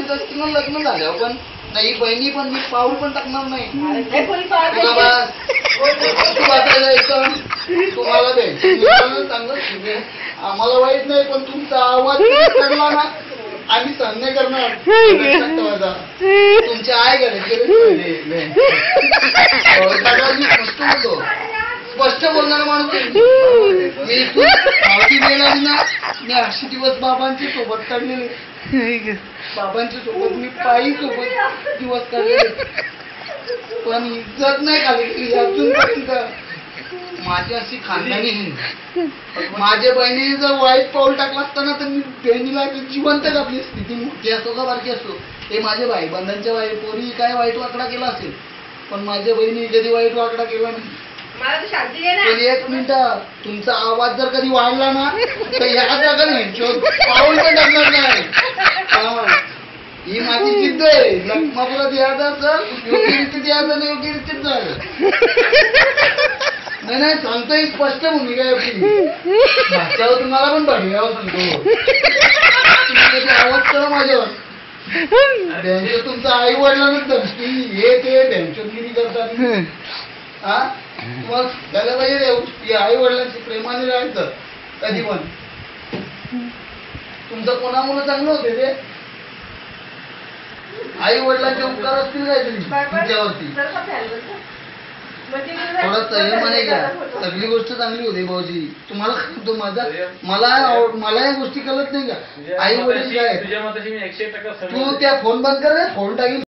माहित असतं ना लग्न झाल्यावर पण नाही बहिणी पण मी पाऊल पण टाकणार नाही. तुम्हाला द्यायचं चांगलं आम्हाला वाईट नाही पण तुमचा आवाज पडला ना आम्ही सहन नाही करणार. तुमचे आहे स्पष्ट बोलतो स्पष्ट बोलणारा माणूस मी मावशी गेला ना मी 80 दिवस बाबांची सोबत काढलेले बाबांच्या सोबत मी पायी सोबत दिवस काढलेले पण इज्जत नाही खाली अजूनपर्यंत माझी अशी खानदानी माझ्या बहिणीने जर वाईट पाऊल टाकला असताना तर मी बहिणीला जिवंत आपली स्थिती मोठी असो का बारकी असो हे माझे भाईबंधांच्या पोरी काय वाईट वाकडा केला असेल पण माझ्या बहिणी कधी वाईट वाकडा केला नाही. एक मिनिट तुमचा आवाज जर कधी वाढला ना तर या जागा नाही पाऊल पण टाकणार नाही. ही माझी जिद्द आहे. लग्नापुरात यायचं योग्य रीतीत यायचं नाही योग्य रीतीत जायचं नाही नाही सांगतोय स्पष्ट भूमिका आहे आपली भाषावर तुम्हाला पण बघावं सांगतो तुम्ही कधी आवाज करा माझ्यावर त्यांच्या तुमचा आई वडिलांना धमकी हे ते त्यांच्यागिरी करतात हा तुम्हाला झालं पाहिजे आई वडिलांची प्रेमाने राहायचं कधी पण तुमचं कोणामुळे चांगलं होते ते आई वडिलांचे उपकार असतील काय तुमच्यावरती थोडं हे म्हणे का सगळी गोष्ट चांगली होती भाऊजी तुम्हाला तो मला या गोष्टी कळत नाही का आई वडील काय तू त्या फोन बंद कर फोन टाकील